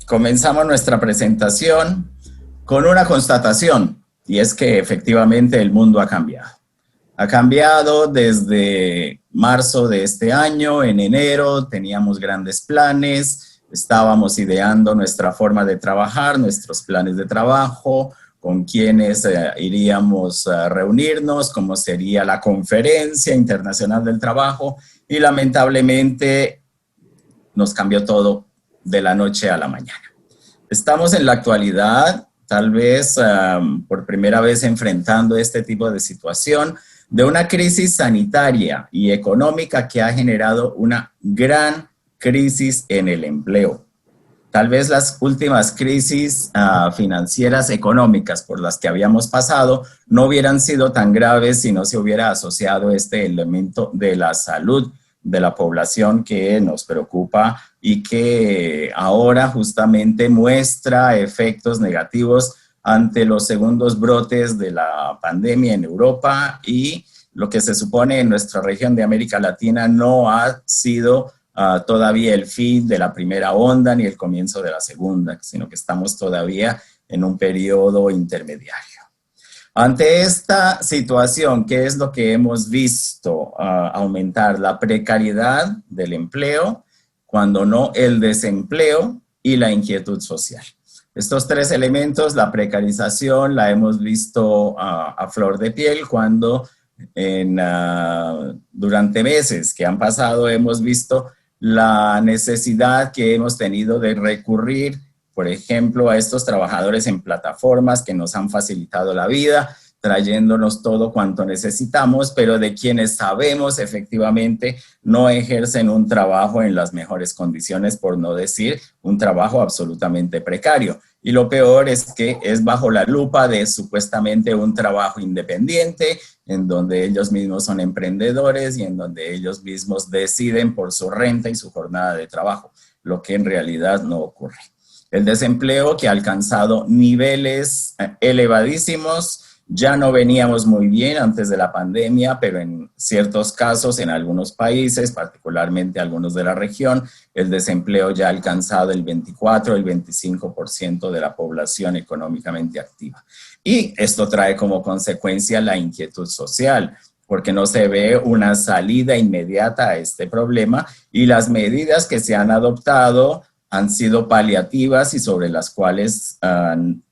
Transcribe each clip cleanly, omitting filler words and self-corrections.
Comenzamos nuestra presentación con una constatación, y es que efectivamente el mundo ha cambiado. Ha cambiado desde marzo de este año. En enero teníamos grandes planes, estábamos ideando nuestra forma de trabajar, nuestros planes de trabajo, con quiénes iríamos a reunirnos, cómo sería la Conferencia Internacional del Trabajo, y lamentablemente nos cambió todo de la noche a la mañana. Estamos en la actualidad, tal vez por primera vez enfrentando este tipo de situación, de una crisis sanitaria y económica que ha generado una gran crisis en el empleo. Tal vez las últimas crisis financieras económicas por las que habíamos pasado no hubieran sido tan graves si no se hubiera asociado este elemento de la salud de la población que nos preocupa y que ahora justamente muestra efectos negativos ante los segundos brotes de la pandemia en Europa, y lo que se supone en nuestra región de América Latina no ha sido todavía el fin de la primera onda ni el comienzo de la segunda, sino que estamos todavía en un periodo intermediario. Ante esta situación, ¿qué es lo que hemos visto aumentar? La precariedad del empleo, cuando no el desempleo, y la inquietud social. Estos tres elementos, la precarización, la hemos visto a flor de piel cuando durante meses que han pasado hemos visto la necesidad que hemos tenido de recurrir, por ejemplo, a estos trabajadores en plataformas que nos han facilitado la vida, trayéndonos todo cuanto necesitamos, pero de quienes sabemos efectivamente no ejercen un trabajo en las mejores condiciones, por no decir un trabajo absolutamente precario. Y lo peor es que es bajo la lupa de supuestamente un trabajo independiente, en donde ellos mismos son emprendedores y en donde ellos mismos deciden por su renta y su jornada de trabajo, lo que en realidad no ocurre. El desempleo, que ha alcanzado niveles elevadísimos. Ya no veníamos muy bien antes de la pandemia, pero en ciertos casos, en algunos países, particularmente algunos de la región, el desempleo ya ha alcanzado el 24, el 25% de la población económicamente activa. Y esto trae como consecuencia la inquietud social, porque no se ve una salida inmediata a este problema, y las medidas que se han adoptado han sido paliativas y sobre las cuales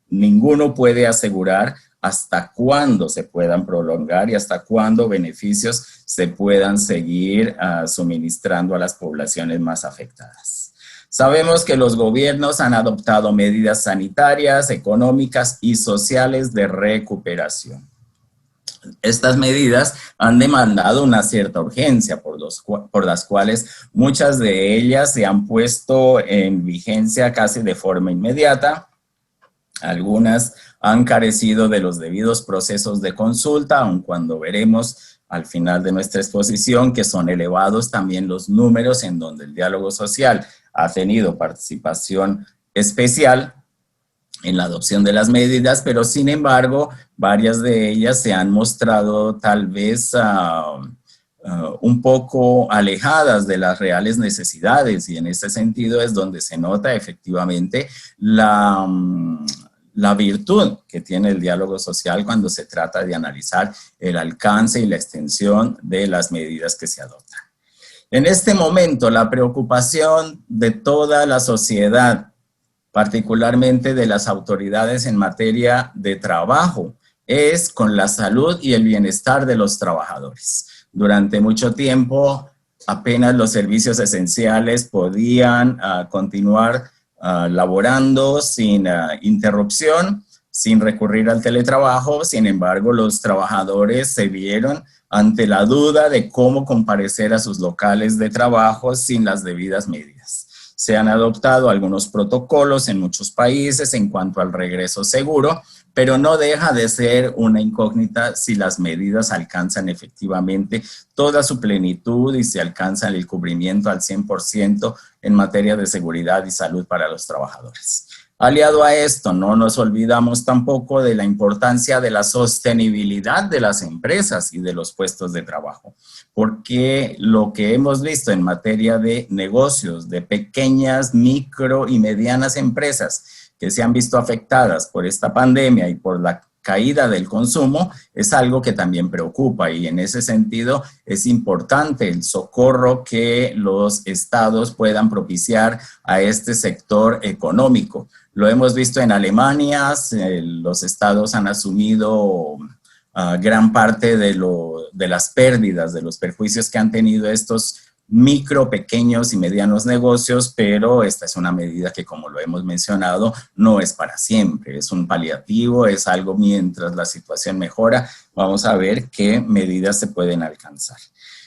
ninguno puede asegurar hasta cuándo se puedan prolongar y hasta cuándo beneficios se puedan seguir suministrando a las poblaciones más afectadas. Sabemos que los gobiernos han adoptado medidas sanitarias, económicas y sociales de recuperación. Estas medidas han demandado una cierta urgencia, por las cuales muchas de ellas se han puesto en vigencia casi de forma inmediata. Algunas han carecido de los debidos procesos de consulta, aun cuando veremos al final de nuestra exposición que son elevados también los números en donde el diálogo social ha tenido participación especial en la adopción de las medidas, pero sin embargo, varias de ellas se han mostrado tal vez un poco alejadas de las reales necesidades, y en este sentido es donde se nota efectivamente la virtud que tiene el diálogo social cuando se trata de analizar el alcance y la extensión de las medidas que se adoptan. En este momento, la preocupación de toda la sociedad, particularmente de las autoridades en materia de trabajo, es con la salud y el bienestar de los trabajadores. Durante mucho tiempo, apenas los servicios esenciales podían continuar laborando sin interrupción, sin recurrir al teletrabajo. Sin embargo, los trabajadores se vieron ante la duda de cómo comparecer a sus locales de trabajo sin las debidas medidas. Se han adoptado algunos protocolos en muchos países en cuanto al regreso seguro, pero no deja de ser una incógnita si las medidas alcanzan efectivamente toda su plenitud y si alcanzan el cubrimiento al 100% en materia de seguridad y salud para los trabajadores. Aliado a esto, no nos olvidamos tampoco de la importancia de la sostenibilidad de las empresas y de los puestos de trabajo, porque lo que hemos visto en materia de negocios, de pequeñas, micro y medianas empresas que se han visto afectadas por esta pandemia y por la caída del consumo, es algo que también preocupa, y en ese sentido es importante el socorro que los estados puedan propiciar a este sector económico. Lo hemos visto en Alemania, los estados han asumido gran parte de las pérdidas, de los perjuicios que han tenido estos micro, pequeños y medianos negocios, pero esta es una medida que, como lo hemos mencionado, no es para siempre, es un paliativo, es algo mientras la situación mejora, vamos a ver qué medidas se pueden alcanzar.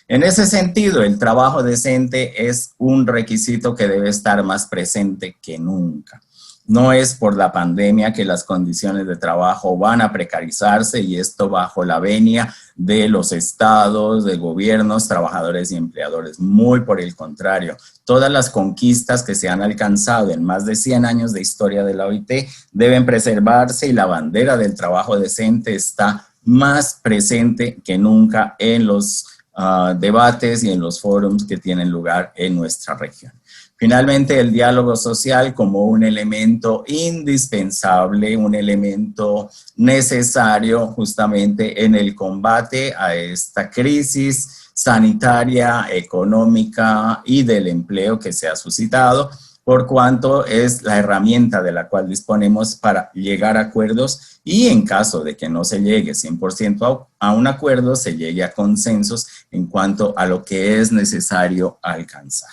En ese sentido, el trabajo decente es un requisito que debe estar más presente que nunca. No es por la pandemia que las condiciones de trabajo van a precarizarse, y esto bajo la venia de los estados, de gobiernos, trabajadores y empleadores. Muy por el contrario, todas las conquistas que se han alcanzado en más de 100 años de historia de la OIT deben preservarse, y la bandera del trabajo decente está más presente que nunca en los debates y en los foros que tienen lugar en nuestra región. Finalmente, el diálogo social como un elemento indispensable, un elemento necesario justamente en el combate a esta crisis sanitaria, económica y del empleo que se ha suscitado, por cuanto es la herramienta de la cual disponemos para llegar a acuerdos, y en caso de que no se llegue 100% a un acuerdo, se llegue a consensos en cuanto a lo que es necesario alcanzar.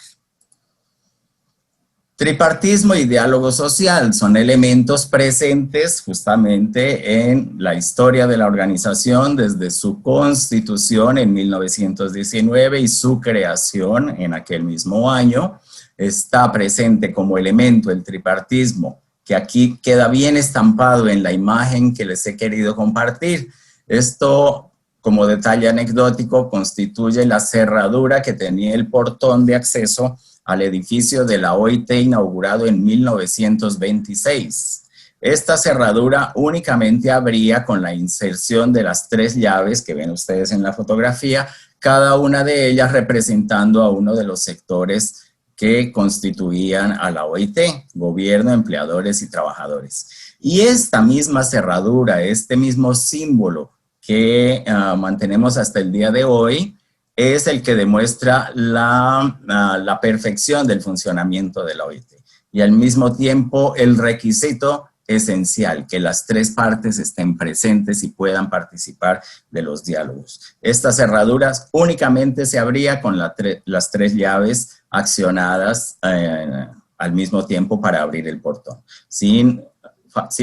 Tripartismo y diálogo social son elementos presentes justamente en la historia de la organización desde su constitución en 1919 y su creación en aquel mismo año. Está presente como elemento el tripartismo, que aquí queda bien estampado en la imagen que les he querido compartir. Esto, como detalle anecdótico, constituye la cerradura que tenía el portón de acceso al edificio de la OIT inaugurado en 1926. Esta cerradura únicamente abría con la inserción de las 3 llaves que ven ustedes en la fotografía, cada una de ellas representando a uno de los sectores que constituían a la OIT: gobierno, empleadores y trabajadores. Y esta misma cerradura, este mismo símbolo que mantenemos hasta el día de hoy, es el que demuestra la perfección del funcionamiento de la OIT. Y al mismo tiempo el requisito esencial, que las 3 partes estén presentes y puedan participar de los diálogos. Estas cerraduras únicamente se abría con las 3 llaves accionadas al mismo tiempo para abrir el portón. Si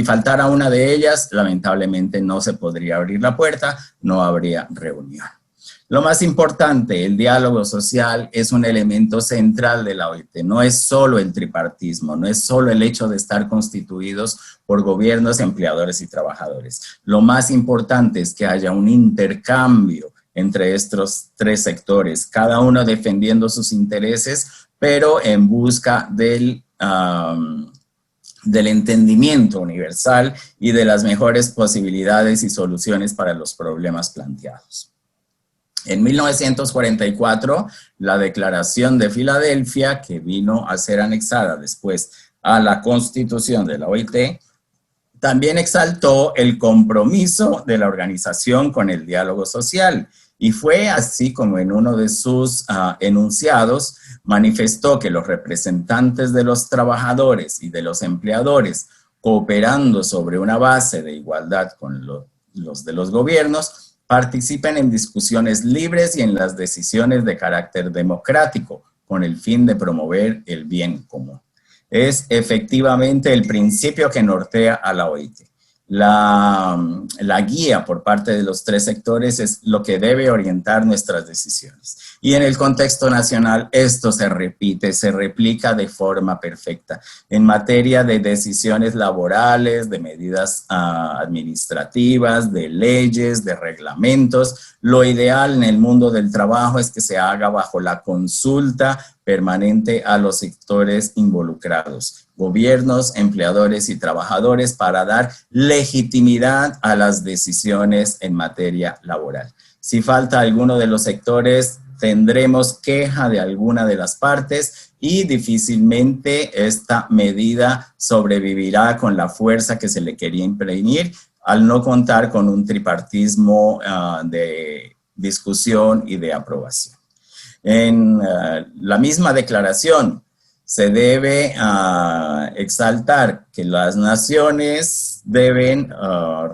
faltara una de ellas, lamentablemente no se podría abrir la puerta, no habría reunión. Lo más importante, el diálogo social es un elemento central de la OIT. No es solo el tripartismo, no es solo el hecho de estar constituidos por gobiernos, empleadores y trabajadores. Lo más importante es que haya un intercambio entre estos 3 sectores, cada uno defendiendo sus intereses, pero en busca del entendimiento universal y de las mejores posibilidades y soluciones para los problemas planteados. En 1944, la Declaración de Filadelfia, que vino a ser anexada después a la Constitución de la OIT, también exaltó el compromiso de la organización con el diálogo social, y fue así como en uno de sus enunciados manifestó que los representantes de los trabajadores y de los empleadores, cooperando sobre una base de igualdad con los de los gobiernos, participen en discusiones libres y en las decisiones de carácter democrático, con el fin de promover el bien común. Es efectivamente el principio que nortea a la OIT. La guía por parte de los 3 sectores es lo que debe orientar nuestras decisiones. Y en el contexto nacional esto se repite, se replica de forma perfecta. En materia de decisiones laborales, de medidas administrativas, de leyes, de reglamentos, lo ideal en el mundo del trabajo es que se haga bajo la consulta permanente a los sectores involucrados, gobiernos, empleadores y trabajadores, para dar legitimidad a las decisiones en materia laboral. Si falta alguno de los sectores, tendremos queja de alguna de las partes y difícilmente esta medida sobrevivirá con la fuerza que se le quería imprimir al no contar con un tripartismo de discusión y de aprobación. En la misma declaración se debe exaltar que las naciones deben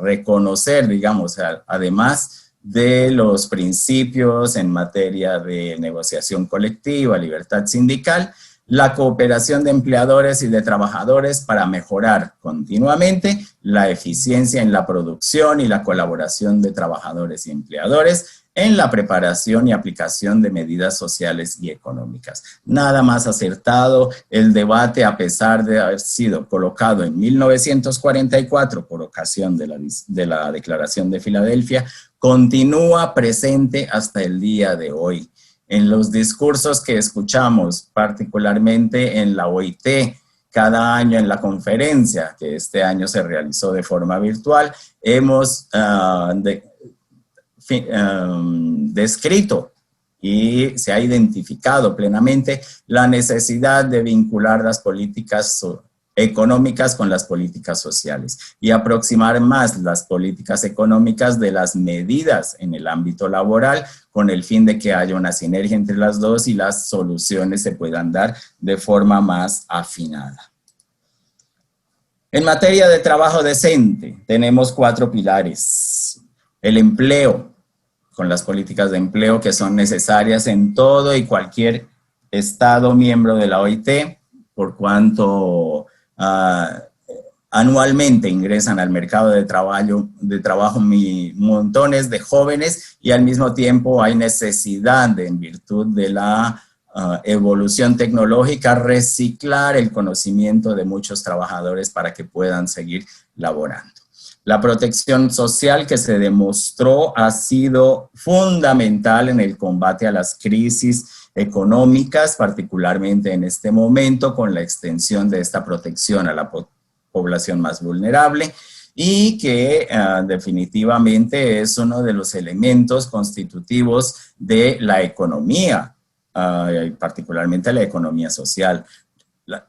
reconocer, digamos, además de los principios en materia de negociación colectiva, libertad sindical, la cooperación de empleadores y de trabajadores para mejorar continuamente la eficiencia en la producción y la colaboración de trabajadores y empleadores en la preparación y aplicación de medidas sociales y económicas. Nada más acertado. El debate, a pesar de haber sido colocado en 1944 por ocasión de la Declaración de Filadelfia, continúa presente hasta el día de hoy. En los discursos que escuchamos, particularmente en la OIT, cada año en la conferencia, que este año se realizó de forma virtual, hemos descrito y se ha identificado plenamente la necesidad de vincular las políticas económicas con las políticas sociales y aproximar más las políticas económicas de las medidas en el ámbito laboral con el fin de que haya una sinergia entre las dos y las soluciones se puedan dar de forma más afinada. En materia de trabajo decente, tenemos 4 pilares. El empleo, con las políticas de empleo que son necesarias en todo y cualquier Estado miembro de la OIT, por cuanto anualmente ingresan al mercado de trabajo montones de jóvenes y al mismo tiempo hay necesidad en virtud de la evolución tecnológica, reciclar el conocimiento de muchos trabajadores para que puedan seguir laborando. La protección social que se demostró ha sido fundamental en el combate a las crisis económicas, particularmente en este momento con la extensión de esta protección a la población más vulnerable y que definitivamente es uno de los elementos constitutivos de la economía, particularmente la economía social.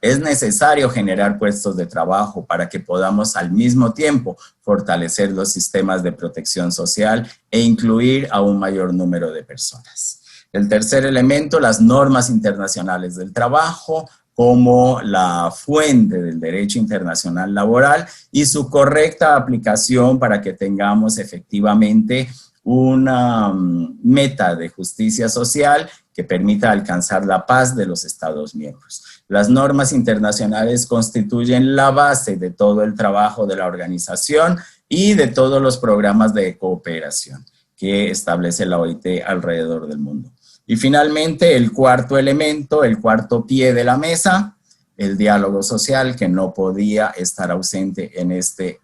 Es necesario generar puestos de trabajo para que podamos al mismo tiempo fortalecer los sistemas de protección social e incluir a un mayor número de personas. El tercer elemento, las normas internacionales del trabajo como la fuente del derecho internacional laboral y su correcta aplicación para que tengamos efectivamente una meta de justicia social que permita alcanzar la paz de los Estados miembros. Las normas internacionales constituyen la base de todo el trabajo de la organización y de todos los programas de cooperación que establece la OIT alrededor del mundo. Y finalmente, el cuarto elemento, el cuarto pie de la mesa, el diálogo social, que no podía estar ausente en este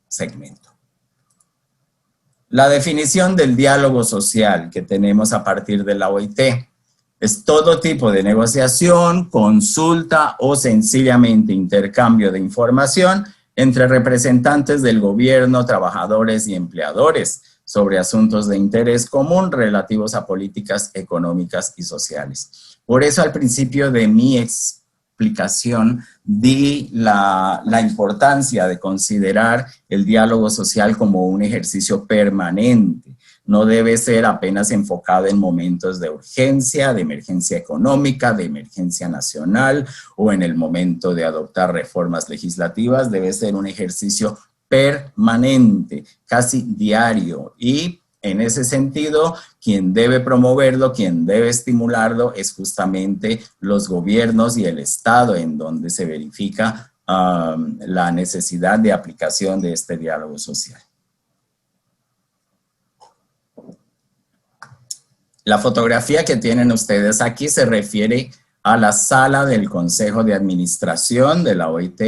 segmento. La definición del diálogo social que tenemos a partir de la OIT es todo tipo de negociación, consulta o sencillamente intercambio de información entre representantes del gobierno, trabajadores y empleadores sobre asuntos de interés común relativos a políticas económicas y sociales. Por eso al principio de mi explicación di la importancia de considerar el diálogo social como un ejercicio permanente. No debe ser apenas enfocado en momentos de urgencia, de emergencia económica, de emergencia nacional o en el momento de adoptar reformas legislativas. Debe ser un ejercicio permanente, casi diario, y en ese sentido, quien debe promoverlo, quien debe estimularlo es justamente los gobiernos y el Estado en donde se verifica la necesidad de aplicación de este diálogo social. La fotografía que tienen ustedes aquí se refiere a la sala del Consejo de Administración de la OIT,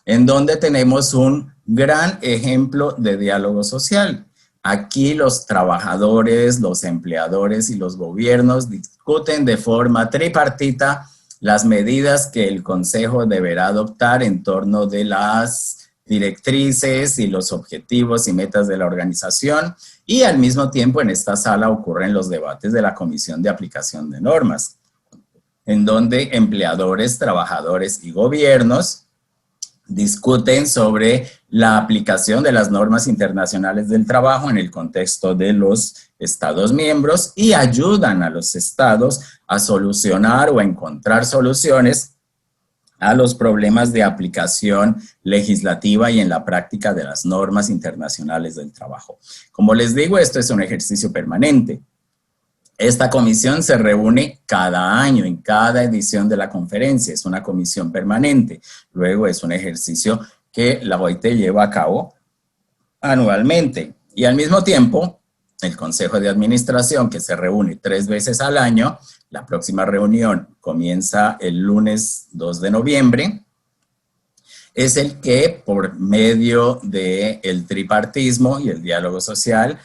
en donde tenemos un gran ejemplo de diálogo social. Aquí los trabajadores, los empleadores y los gobiernos discuten de forma tripartita las medidas que el Consejo deberá adoptar en torno de las directrices y los objetivos y metas de la organización, y al mismo tiempo en esta sala ocurren los debates de la Comisión de Aplicación de Normas, en donde empleadores, trabajadores y gobiernos discuten sobre la aplicación de las normas internacionales del trabajo en el contexto de los Estados miembros y ayudan a los estados a solucionar o a encontrar soluciones a los problemas de aplicación legislativa y en la práctica de las normas internacionales del trabajo. Como les digo, esto es un ejercicio permanente. Esta comisión se reúne cada año, en cada edición de la conferencia. Es una comisión permanente. Luego es un ejercicio que la OIT lleva a cabo anualmente. Y al mismo tiempo, el Consejo de Administración, que se reúne 3 veces al año, la próxima reunión comienza el lunes 2 de noviembre, es el que, por medio del tripartismo y el diálogo social,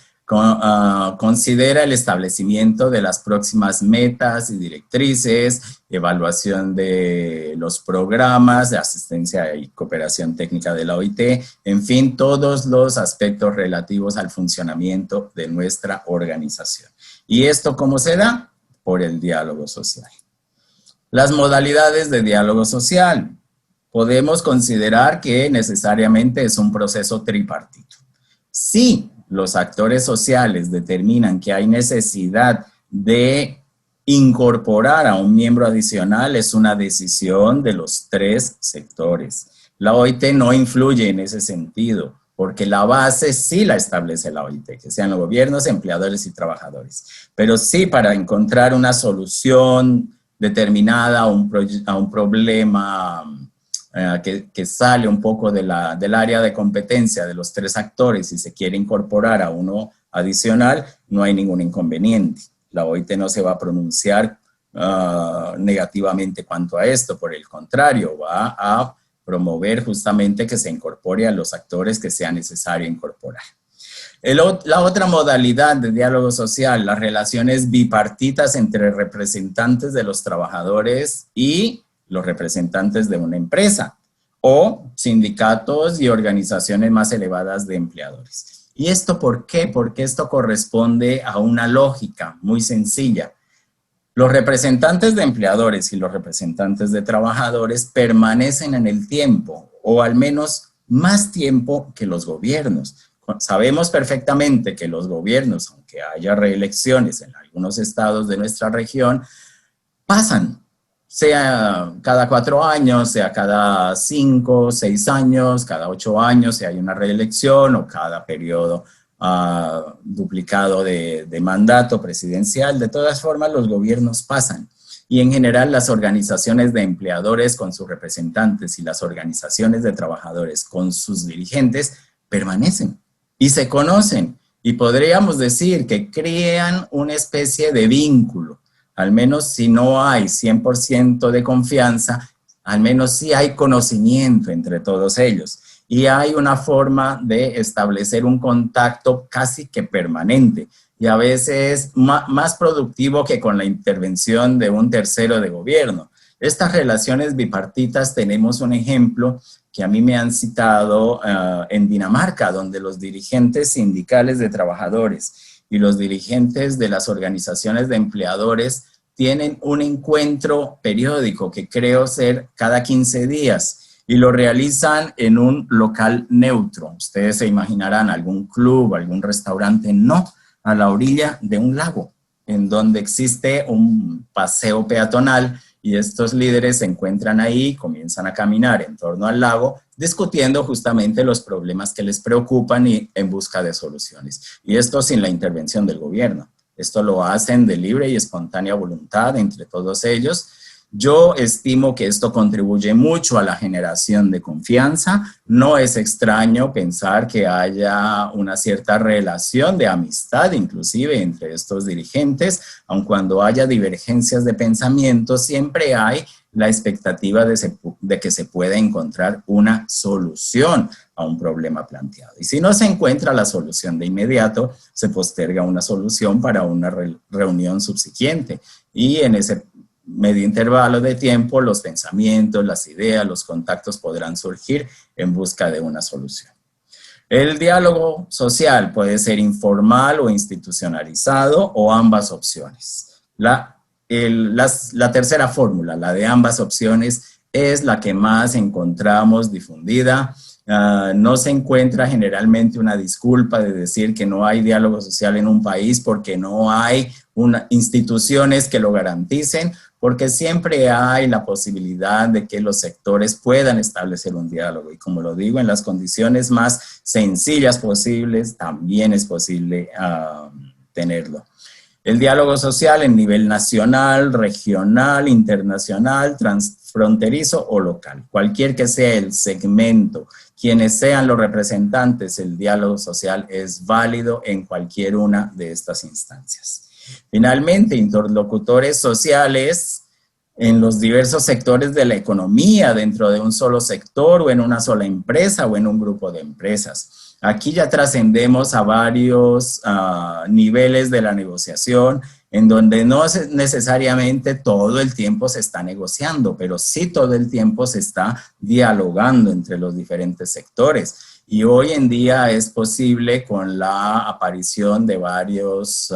considera el establecimiento de las próximas metas y directrices, evaluación de los programas de asistencia y cooperación técnica de la OIT, en fin, todos los aspectos relativos al funcionamiento de nuestra organización. ¿Y esto cómo se da? Por el diálogo social. Las modalidades de diálogo social. Podemos considerar que necesariamente es un proceso tripartito. Sí, los actores sociales determinan que hay necesidad de incorporar a un miembro adicional, es una decisión de los 3 sectores. La OIT no influye en ese sentido, porque la base sí la establece la OIT, que sean los gobiernos, empleadores y trabajadores. Pero sí, para encontrar una solución determinada a un problema que sale un poco del área de competencia de los 3 actores y se quiere incorporar a uno adicional, no hay ningún inconveniente. La OIT no se va a pronunciar negativamente cuanto a esto, por el contrario, va a promover justamente que se incorpore a los actores que sea necesario incorporar. La otra modalidad de diálogo social, las relaciones bipartitas entre representantes de los trabajadores y los representantes de una empresa o sindicatos y organizaciones más elevadas de empleadores. ¿Y esto por qué? Porque esto corresponde a una lógica muy sencilla. Los representantes de empleadores y los representantes de trabajadores permanecen en el tiempo, o al menos más tiempo que los gobiernos. Sabemos perfectamente que los gobiernos, aunque haya reelecciones en algunos estados de nuestra región, pasan, sea cada 4 años, sea cada 5, 6 años, cada 8 años, si hay una reelección o cada periodo duplicado de mandato presidencial. De todas formas, los gobiernos pasan y en general las organizaciones de empleadores con sus representantes y las organizaciones de trabajadores con sus dirigentes permanecen y se conocen y podríamos decir que crean una especie de vínculo. Al menos si no hay 100% de confianza, al menos sí hay conocimiento entre todos ellos. Y hay una forma de establecer un contacto casi que permanente y a veces más productivo que con la intervención de un tercero de gobierno. Estas relaciones bipartitas tenemos un ejemplo que a mí me han citado en Dinamarca, donde los dirigentes sindicales de trabajadores y los dirigentes de las organizaciones de empleadores tienen un encuentro periódico que creo ser cada 15 días y lo realizan en un local neutro. Ustedes se imaginarán algún club, algún restaurante, no, a la orilla de un lago, en donde existe un paseo peatonal y estos líderes se encuentran ahí, comienzan a caminar en torno al lago, discutiendo justamente los problemas que les preocupan y en busca de soluciones. Y esto sin la intervención del gobierno. Esto lo hacen de libre y espontánea voluntad entre todos ellos. Yo estimo que esto contribuye mucho a la generación de confianza. No es extraño pensar que haya una cierta relación de amistad, inclusive entre estos dirigentes, aun cuando haya divergencias de pensamiento, siempre hay la expectativa de que se pueda encontrar una solución a un problema planteado. Y si no se encuentra la solución de inmediato, se posterga una solución para una reunión subsiguiente. Y en ese medio intervalo de tiempo, los pensamientos, las ideas, los contactos podrán surgir en busca de una solución. El diálogo social puede ser informal o institucionalizado o ambas opciones. La tercera fórmula, la de ambas opciones, es la que más encontramos difundida. No se encuentra generalmente una disculpa de decir que no hay diálogo social en un país porque no hay instituciones que lo garanticen, porque siempre hay la posibilidad de que los sectores puedan establecer un diálogo. Y como lo digo, en las condiciones más sencillas posibles, también es posible tenerlo. El diálogo social en nivel nacional, regional, internacional, transfronterizo o local. Cualquier que sea el segmento, quienes sean los representantes, el diálogo social es válido en cualquier una de estas instancias. Finalmente, interlocutores sociales en los diversos sectores de la economía, dentro de un solo sector o en una sola empresa o en un grupo de empresas. Aquí ya trascendemos a varios niveles de la negociación, en donde no necesariamente todo el tiempo se está negociando, pero sí todo el tiempo se está dialogando entre los diferentes sectores. Y hoy en día es posible con la aparición de varios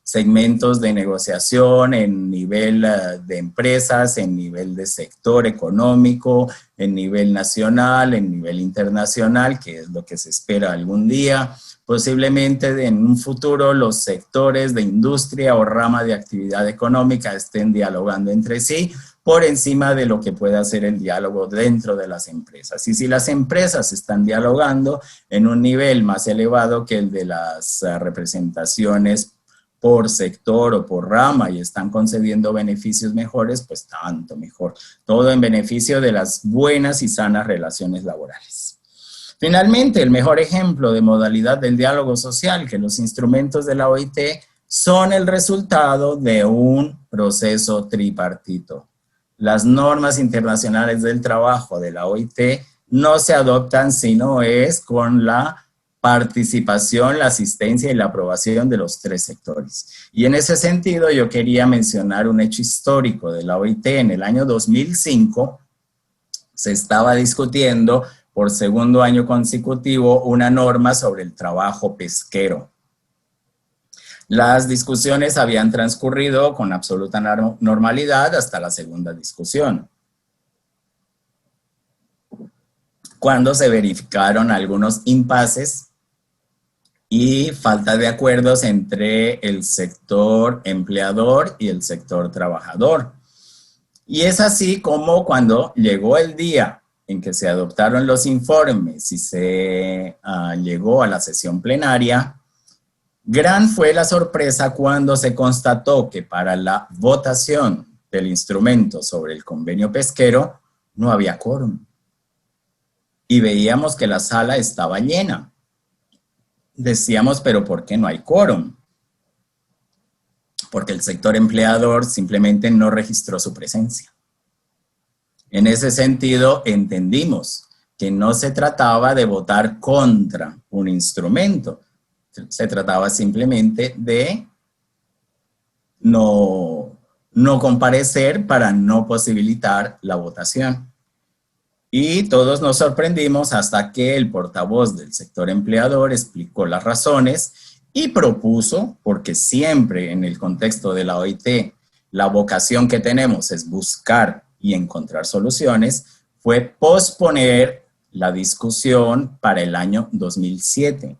segmentos de negociación en nivel de empresas, en nivel de sector económico, en nivel nacional, en nivel internacional, que es lo que se espera algún día. Posiblemente en un futuro los sectores de industria o rama de actividad económica estén dialogando entre sí por encima de lo que pueda hacer el diálogo dentro de las empresas. Y si las empresas están dialogando en un nivel más elevado que el de las representaciones por sector o por rama y están concediendo beneficios mejores, pues tanto mejor. Todo en beneficio de las buenas y sanas relaciones laborales. Finalmente, el mejor ejemplo de modalidad del diálogo social, que los instrumentos de la OIT son el resultado de un proceso tripartito. Las normas internacionales del trabajo de la OIT no se adoptan si no es con la participación, la asistencia y la aprobación de los tres sectores. Y en ese sentido yo quería mencionar un hecho histórico de la OIT. En el año 2005 se estaba discutiendo por segundo año consecutivo una norma sobre el trabajo pesquero. Las discusiones habían transcurrido con absoluta normalidad hasta la segunda discusión, cuando se verificaron algunos impases y falta de acuerdos entre el sector empleador y el sector trabajador. Y es así como cuando llegó el día en que se adoptaron los informes y se llegó a la sesión plenaria, gran fue la sorpresa cuando se constató que para la votación del instrumento sobre el convenio pesquero no había quórum. Y veíamos que la sala estaba llena. Decíamos, pero ¿por qué no hay quórum? Porque el sector empleador simplemente no registró su presencia. En ese sentido, entendimos que no se trataba de votar contra un instrumento, se trataba simplemente de no comparecer para no posibilitar la votación. Y todos nos sorprendimos hasta que el portavoz del sector empleador explicó las razones y propuso, porque siempre en el contexto de la OIT, la vocación que tenemos es buscar y encontrar soluciones, fue posponer la discusión para el año 2007.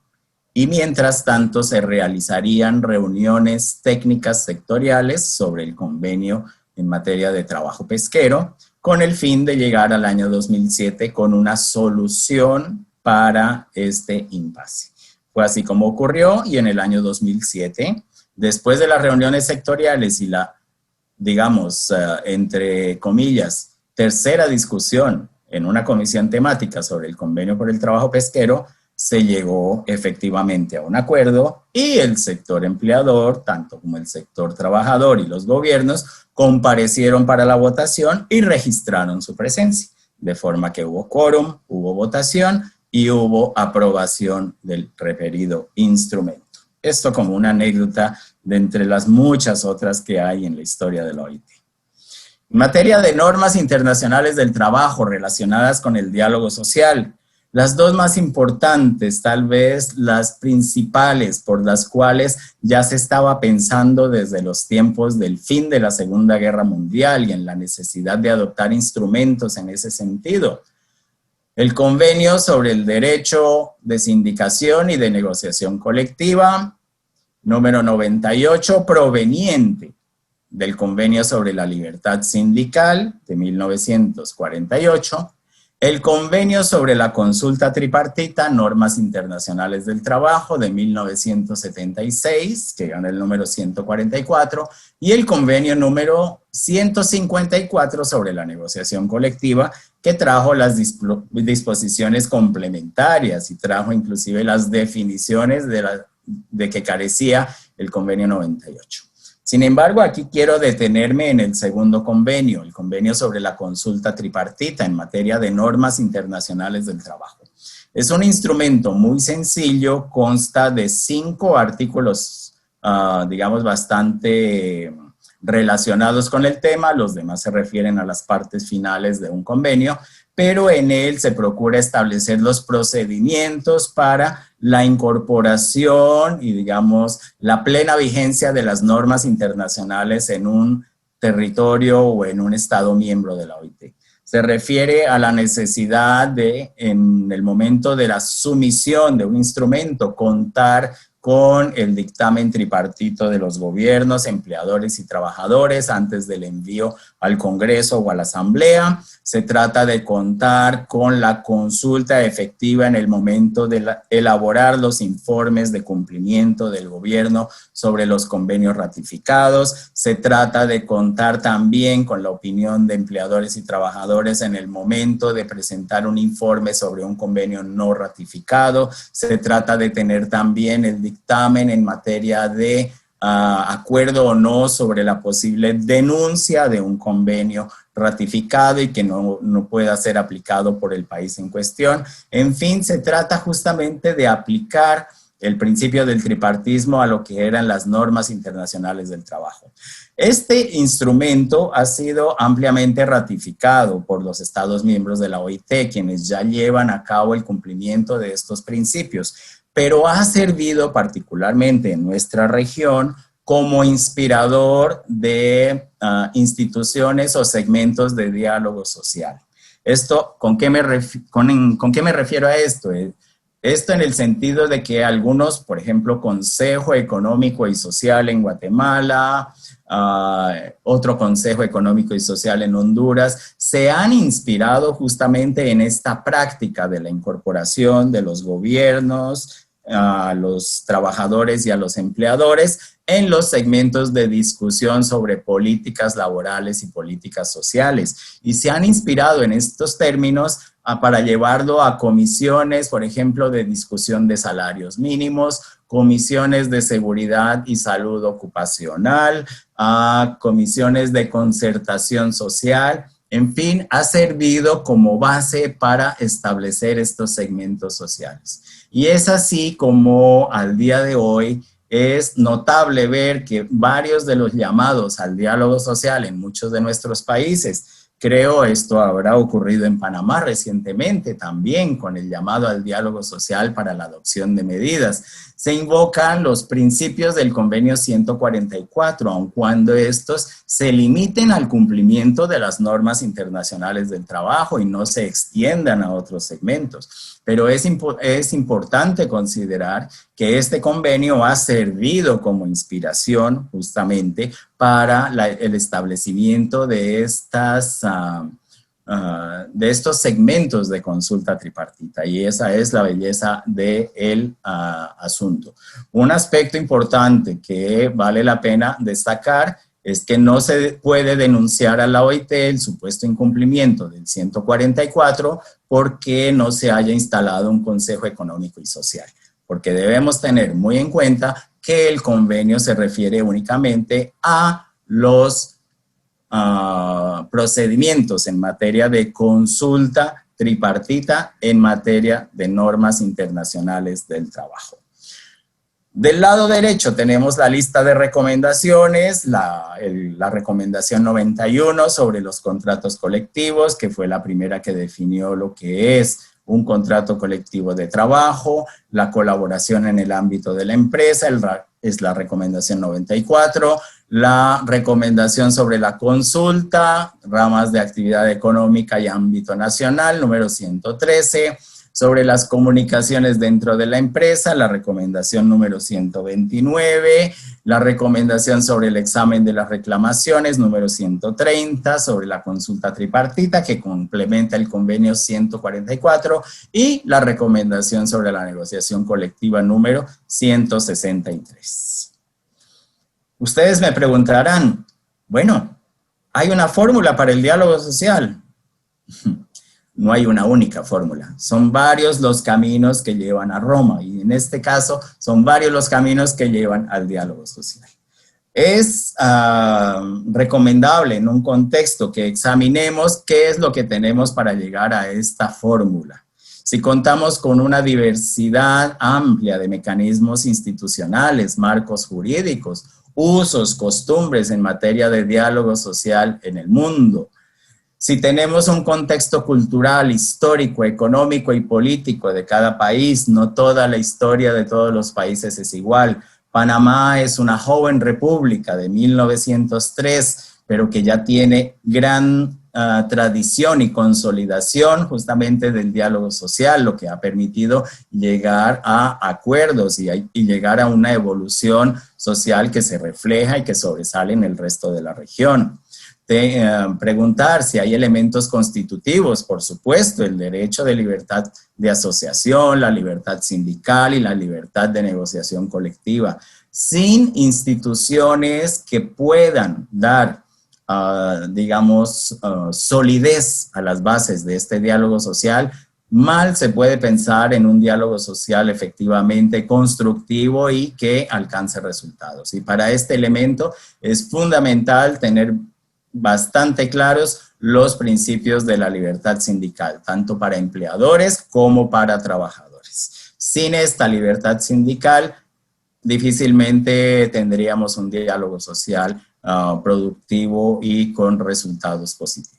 Y mientras tanto se realizarían reuniones técnicas sectoriales sobre el convenio en materia de trabajo pesquero, con el fin de llegar al año 2007 con una solución para este impasse. Fue así como ocurrió y en el año 2007, después de las reuniones sectoriales y la, digamos, entre comillas, tercera discusión en una comisión temática sobre el convenio por el trabajo pesquero, se llegó efectivamente a un acuerdo y el sector empleador, tanto como el sector trabajador y los gobiernos, comparecieron para la votación y registraron su presencia. De forma que hubo quórum, hubo votación y hubo aprobación del referido instrumento. Esto como una anécdota de entre las muchas otras que hay en la historia de la OIT. En materia de normas internacionales del trabajo relacionadas con el diálogo social, las dos más importantes, tal vez las principales por las cuales ya se estaba pensando desde los tiempos del fin de la Segunda Guerra Mundial y en la necesidad de adoptar instrumentos en ese sentido. El Convenio sobre el Derecho de Sindicación y de Negociación Colectiva, número 98, proveniente del Convenio sobre la Libertad Sindical de 1948, el Convenio sobre la Consulta Tripartita, Normas Internacionales del Trabajo de 1976, que gana el número 144, y el Convenio número 154 sobre la negociación colectiva, que trajo las disposiciones complementarias y trajo inclusive las definiciones de que carecía el Convenio 98. Sin embargo, aquí quiero detenerme en el segundo convenio, el Convenio sobre la Consulta Tripartita en materia de normas internacionales del trabajo. Es un instrumento muy sencillo, consta de 5 artículos, digamos, bastante relacionados con el tema, los demás se refieren a las partes finales de un convenio, pero en él se procura establecer los procedimientos para la incorporación y, digamos, la plena vigencia de las normas internacionales en un territorio o en un estado miembro de la OIT. Se refiere a la necesidad de, en el momento de la sumisión de un instrumento, contar con el dictamen tripartito de los gobiernos, empleadores y trabajadores antes del envío al Congreso o a la Asamblea. Se trata de contar con la consulta efectiva en el momento de elaborar los informes de cumplimiento del gobierno sobre los convenios ratificados. Se trata de contar también con la opinión de empleadores y trabajadores en el momento de presentar un informe sobre un convenio no ratificado. Se trata de tener también el dictamen en materia de acuerdo o no sobre la posible denuncia de un convenio ratificado y que no pueda ser aplicado por el país en cuestión. En fin, se trata justamente de aplicar el principio del tripartismo a lo que eran las normas internacionales del trabajo. Este instrumento ha sido ampliamente ratificado por los Estados miembros de la OIT, quienes ya llevan a cabo el cumplimiento de estos principios, pero ha servido particularmente en nuestra región como inspirador de instituciones o segmentos de diálogo social. Esto, ¿con qué me refiero a esto? Esto en el sentido de que algunos, por ejemplo, Consejo Económico y Social en Guatemala, otro Consejo Económico y Social en Honduras, se han inspirado justamente en esta práctica de la incorporación de los gobiernos, a los trabajadores y a los empleadores en los segmentos de discusión sobre políticas laborales y políticas sociales. Y se han inspirado en estos términos para llevarlo a comisiones, por ejemplo, de discusión de salarios mínimos, comisiones de seguridad y salud ocupacional, a comisiones de concertación social. En fin, ha servido como base para establecer estos segmentos sociales. Y es así como al día de hoy es notable ver que varios de los llamados al diálogo social en muchos de nuestros países, creo esto habrá ocurrido en Panamá recientemente también con el llamado al diálogo social para la adopción de medidas. Se invocan los principios del Convenio 144, aun cuando estos se limiten al cumplimiento de las normas internacionales del trabajo y no se extiendan a otros segmentos. Pero es importante considerar que este convenio ha servido como inspiración justamente para el establecimiento de estos segmentos de consulta tripartita, y esa es la belleza del asunto. Un aspecto importante que vale la pena destacar es que no se puede denunciar a la OIT el supuesto incumplimiento del 144 porque no se haya instalado un Consejo Económico y Social, porque debemos tener muy en cuenta que el convenio se refiere únicamente a los procedimientos en materia de consulta tripartita en materia de normas internacionales del trabajo. Del lado derecho tenemos la lista de recomendaciones, la recomendación 91 sobre los contratos colectivos, que fue la primera que definió lo que es un contrato colectivo de trabajo, la colaboración en el ámbito de la empresa, es la recomendación 94, la recomendación sobre la consulta, ramas de actividad económica y ámbito nacional, número 113, sobre las comunicaciones dentro de la empresa, la recomendación número 129, la recomendación sobre el examen de las reclamaciones, número 130, sobre la consulta tripartita que complementa el convenio 144 y la recomendación sobre la negociación colectiva número 163. Ustedes me preguntarán, bueno, ¿hay una fórmula para el diálogo social? No hay una única fórmula, son varios los caminos que llevan a Roma y en este caso son varios los caminos que llevan al diálogo social. Es recomendable en un contexto que examinemos qué es lo que tenemos para llegar a esta fórmula. Si contamos con una diversidad amplia de mecanismos institucionales, marcos jurídicos, usos, costumbres en materia de diálogo social en el mundo, si tenemos un contexto cultural, histórico, económico y político de cada país, no toda la historia de todos los países es igual. Panamá es una joven república de 1903, pero que ya tiene gran tradición y consolidación justamente del diálogo social, lo que ha permitido llegar a acuerdos y llegar a una evolución social que se refleja y que sobresale en el resto de la región. Preguntar si hay elementos constitutivos, por supuesto, el derecho de libertad de asociación, la libertad sindical y la libertad de negociación colectiva. Sin instituciones que puedan dar, solidez a las bases de este diálogo social, mal se puede pensar en un diálogo social efectivamente constructivo y que alcance resultados. Y para este elemento es fundamental tener bastante claros los principios de la libertad sindical, tanto para empleadores como para trabajadores. Sin esta libertad sindical, difícilmente tendríamos un diálogo social productivo y con resultados positivos.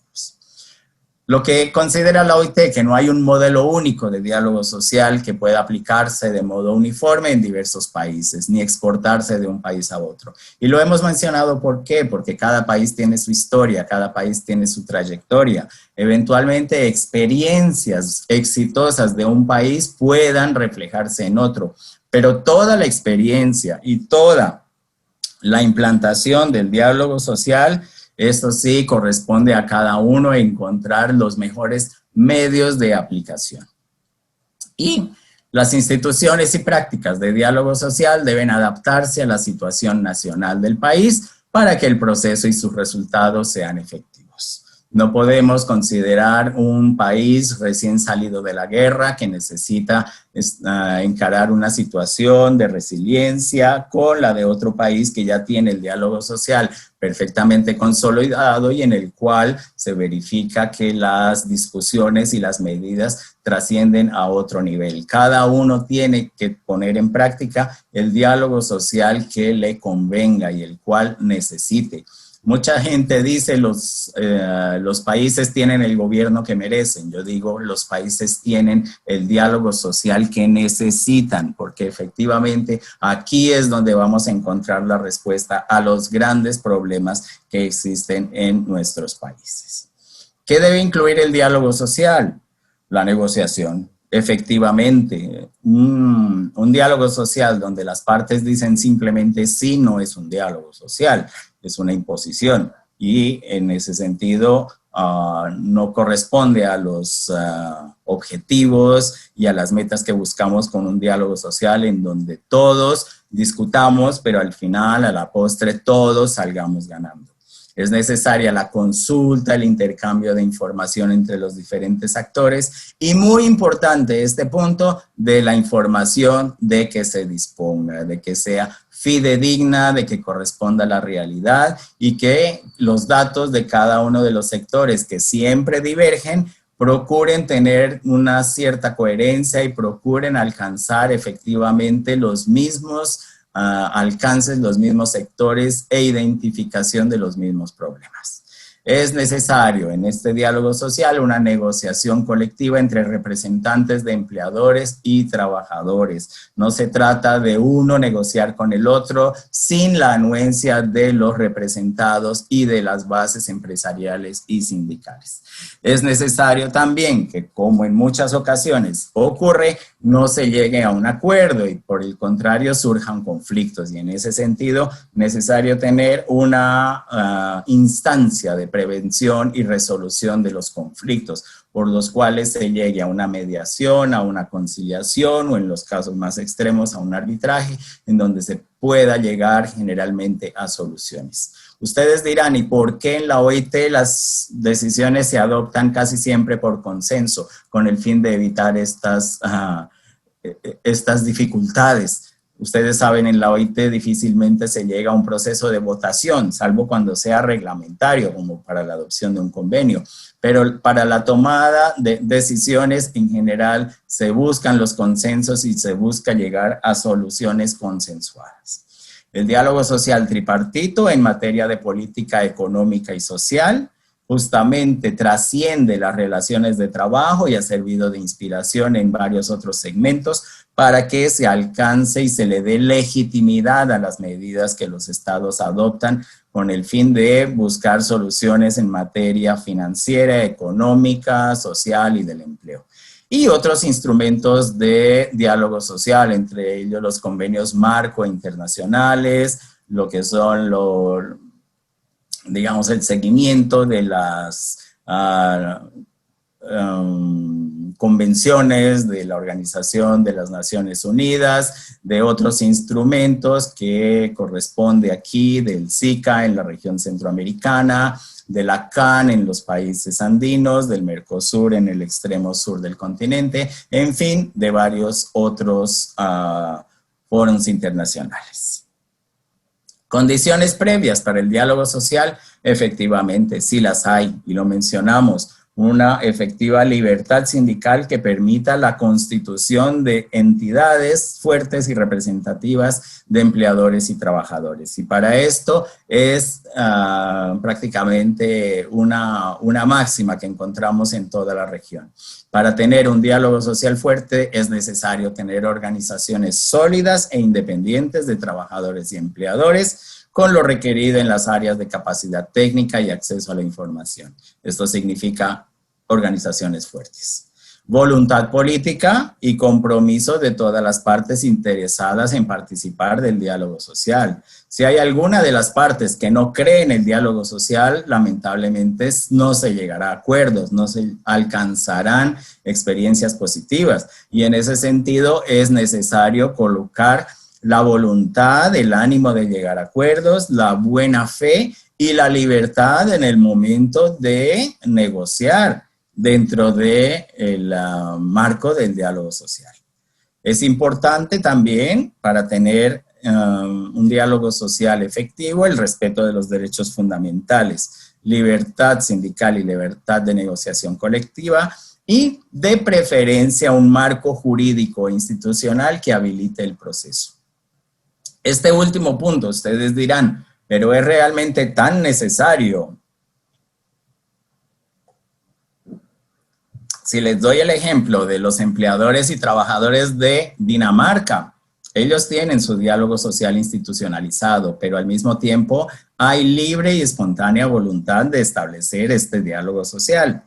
Lo que considera la OIT que no hay un modelo único de diálogo social que pueda aplicarse de modo uniforme en diversos países, ni exportarse de un país a otro. Y lo hemos mencionado, ¿por qué? Porque cada país tiene su historia, cada país tiene su trayectoria. Eventualmente, experiencias exitosas de un país puedan reflejarse en otro, pero toda la experiencia y toda la implantación del diálogo social, eso sí, corresponde a cada uno encontrar los mejores medios de aplicación. Y las instituciones y prácticas de diálogo social deben adaptarse a la situación nacional del país para que el proceso y sus resultados sean efectivos. No podemos considerar un país recién salido de la guerra que necesita encarar una situación de resiliencia con la de otro país que ya tiene el diálogo social perfectamente consolidado y en el cual se verifica que las discusiones y las medidas trascienden a otro nivel. Cada uno tiene que poner en práctica el diálogo social que le convenga y el cual necesite. Mucha gente dice los países tienen el gobierno que merecen. Yo digo los países tienen el diálogo social que necesitan, porque efectivamente aquí es donde vamos a encontrar la respuesta a los grandes problemas que existen en nuestros países. ¿Qué debe incluir el diálogo social? La negociación. Efectivamente, un diálogo social donde las partes dicen simplemente sí no es un diálogo social, es una imposición y en ese sentido no corresponde a los objetivos y a las metas que buscamos con un diálogo social en donde todos discutamos, pero al final, a la postre, todos salgamos ganando. Es necesaria la consulta, el intercambio de información entre los diferentes actores y muy importante este punto de la información de que se disponga, de que sea fidedigna, de que corresponda a la realidad y que los datos de cada uno de los sectores que siempre divergen procuren tener una cierta coherencia y procuren alcanzar efectivamente los mismos alcances, los mismos sectores e identificación de los mismos problemas. Es necesario en este diálogo social una negociación colectiva entre representantes de empleadores y trabajadores. No se trata de uno negociar con el otro sin la anuencia de los representados y de las bases empresariales y sindicales. Es necesario también que, como en muchas ocasiones ocurre, no se llegue a un acuerdo y por el contrario surjan conflictos y en ese sentido necesario tener una instancia de prevención y resolución de los conflictos por los cuales se llegue a una mediación, a una conciliación o en los casos más extremos a un arbitraje en donde se pueda llegar generalmente a soluciones. Ustedes dirán, ¿y por qué en la OIT las decisiones se adoptan casi siempre por consenso con el fin de evitar estas dificultades? Ustedes saben, en la OIT difícilmente se llega a un proceso de votación, salvo cuando sea reglamentario, como para la adopción de un convenio. Pero para la tomada de decisiones, en general, se buscan los consensos y se busca llegar a soluciones consensuadas. El diálogo social tripartito en materia de política económica y social justamente trasciende las relaciones de trabajo y ha servido de inspiración en varios otros segmentos para que se alcance y se le dé legitimidad a las medidas que los estados adoptan con el fin de buscar soluciones en materia financiera, económica, social y del empleo. Y otros instrumentos de diálogo social, entre ellos los convenios marco internacionales, lo que son digamos, el seguimiento de las convenciones de la Organización de las Naciones Unidas, de otros instrumentos que corresponde aquí, del SICA en la región centroamericana, de la CAN en los países andinos, del Mercosur en el extremo sur del continente, en fin, de varios otros foros internacionales. Condiciones previas para el diálogo social, efectivamente, sí las hay, y lo mencionamos. Una efectiva libertad sindical que permita la constitución de entidades fuertes y representativas de empleadores y trabajadores. Y para esto es prácticamente una máxima que encontramos en toda la región. Para tener un diálogo social fuerte es necesario tener organizaciones sólidas e independientes de trabajadores y empleadores, con lo requerido en las áreas de capacidad técnica y acceso a la información. Esto significa organizaciones fuertes. Voluntad política y compromiso de todas las partes interesadas en participar del diálogo social. Si hay alguna de las partes que no cree en el diálogo social, lamentablemente no se llegará a acuerdos, no se alcanzarán experiencias positivas. Y en ese sentido es necesario colocar la voluntad, el ánimo de llegar a acuerdos, la buena fe y la libertad en el momento de negociar dentro del marco del diálogo social. Es importante también para tener un diálogo social efectivo el respeto de los derechos fundamentales, libertad sindical y libertad de negociación colectiva y de preferencia un marco jurídico e institucional que habilite el proceso. Este último punto, ustedes dirán, pero ¿es realmente tan necesario? Si les doy el ejemplo de los empleadores y trabajadores de Dinamarca, ellos tienen su diálogo social institucionalizado, pero al mismo tiempo hay libre y espontánea voluntad de establecer este diálogo social.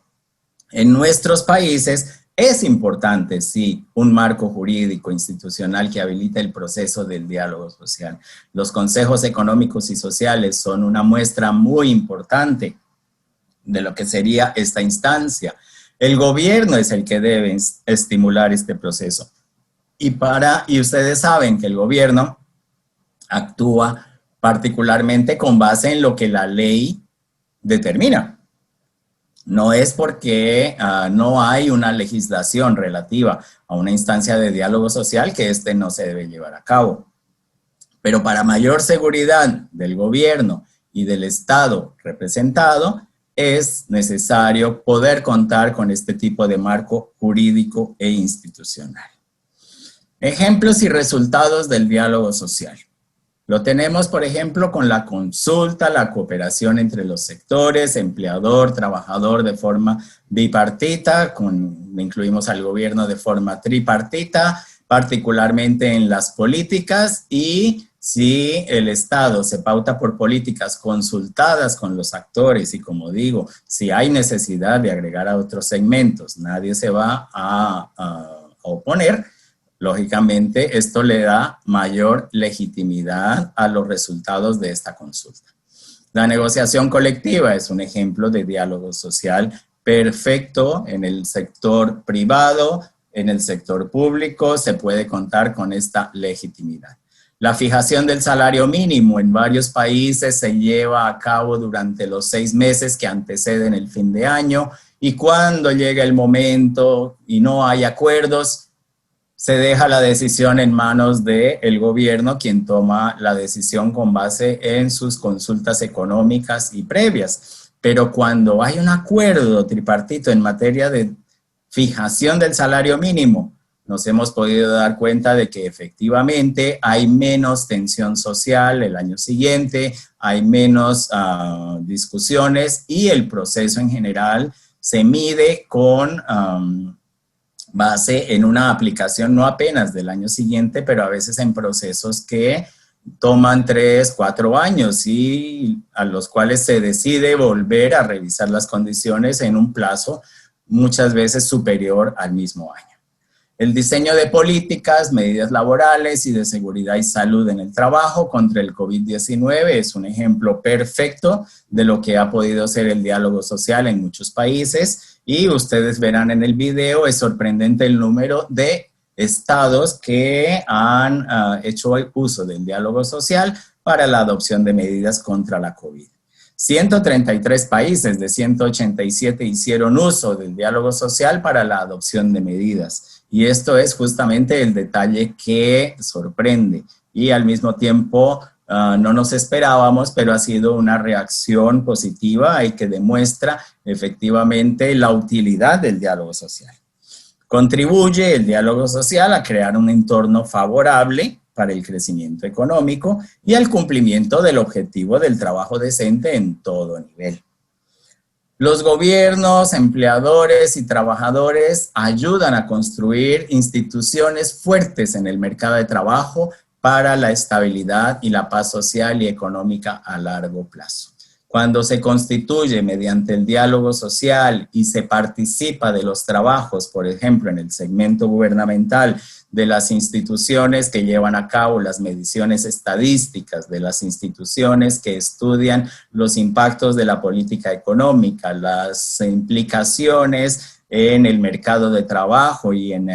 En nuestros países es importante, sí, un marco jurídico institucional que habilite el proceso del diálogo social. Los consejos económicos y sociales son una muestra muy importante de lo que sería esta instancia. El gobierno es el que debe estimular este proceso. Y ustedes saben que el gobierno actúa particularmente con base en lo que la ley determina. No es porque no hay una legislación relativa a una instancia de diálogo social que este no se debe llevar a cabo. Pero para mayor seguridad del gobierno y del Estado representado, es necesario poder contar con este tipo de marco jurídico e institucional. Ejemplos y resultados del diálogo social. Lo tenemos, por ejemplo, con la consulta, la cooperación entre los sectores, empleador, trabajador de forma bipartita, incluimos al gobierno de forma tripartita, particularmente en las políticas, y si el Estado se pauta por políticas consultadas con los actores y, como digo, si hay necesidad de agregar a otros segmentos, nadie se va a oponer. Lógicamente, esto le da mayor legitimidad a los resultados de esta consulta. La negociación colectiva es un ejemplo de diálogo social perfecto en el sector privado, en el sector público, se puede contar con esta legitimidad. La fijación del salario mínimo en varios países se lleva a cabo durante los 6 meses que anteceden el fin de año, y cuando llega el momento y no hay acuerdos, se deja la decisión en manos del gobierno, quien toma la decisión con base en sus consultas económicas y previas. Pero cuando hay un acuerdo tripartito en materia de fijación del salario mínimo, nos hemos podido dar cuenta de que efectivamente hay menos tensión social el año siguiente, hay menos discusiones, y el proceso en general se mide con base en una aplicación no apenas del año siguiente, pero a veces en procesos que toman 3, 4 años y a los cuales se decide volver a revisar las condiciones en un plazo muchas veces superior al mismo año. El diseño de políticas, medidas laborales y de seguridad y salud en el trabajo contra el COVID-19 es un ejemplo perfecto de lo que ha podido ser el diálogo social en muchos países, y ustedes verán en el video, es sorprendente el número de estados que han hecho uso del diálogo social para la adopción de medidas contra la COVID. 133 países de 187 hicieron uso del diálogo social para la adopción de medidas. Y esto es justamente el detalle que sorprende y al mismo tiempo no nos esperábamos, pero ha sido una reacción positiva y que demuestra efectivamente la utilidad del diálogo social. Contribuye el diálogo social a crear un entorno favorable para el crecimiento económico y al cumplimiento del objetivo del trabajo decente en todo nivel. Los gobiernos, empleadores y trabajadores ayudan a construir instituciones fuertes en el mercado de trabajo para la estabilidad y la paz social y económica a largo plazo. Cuando se constituye mediante el diálogo social y se participa de los trabajos, por ejemplo, en el segmento gubernamental, de las instituciones que llevan a cabo las mediciones estadísticas, de las instituciones que estudian los impactos de la política económica, las implicaciones en el mercado de trabajo y en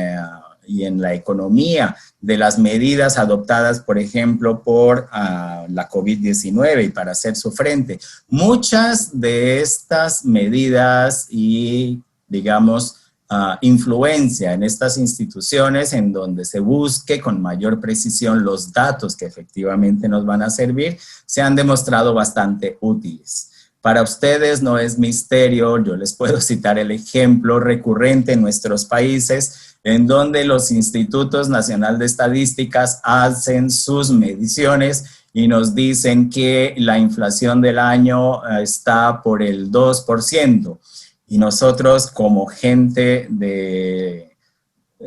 la economía, de las medidas adoptadas, por ejemplo, por la COVID-19 y para hacer su frente. Muchas de estas medidas y, digamos, influencia en estas instituciones en donde se busque con mayor precisión los datos que efectivamente nos van a servir, se han demostrado bastante útiles. Para ustedes no es misterio, yo les puedo citar el ejemplo recurrente en nuestros países en donde los institutos nacionales de estadísticas hacen sus mediciones y nos dicen que la inflación del año está por el 2%. Y nosotros como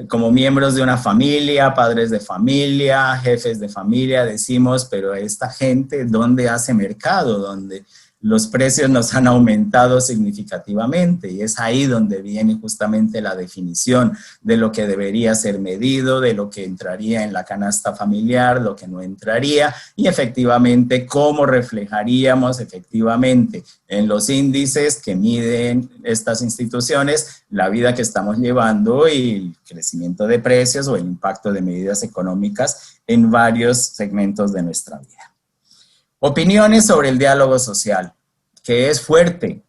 como miembros de una familia, padres de familia, jefes de familia, decimos, pero esta gente, ¿dónde hace mercado? ¿Dónde los precios nos han aumentado significativamente y es ahí donde viene justamente la definición de lo que debería ser medido, de lo que entraría en la canasta familiar, lo que no entraría y efectivamente cómo reflejaríamos efectivamente en los índices que miden estas instituciones la vida que estamos llevando y el crecimiento de precios o el impacto de medidas económicas en varios segmentos de nuestra vida. Opiniones sobre el diálogo social, que es fuerte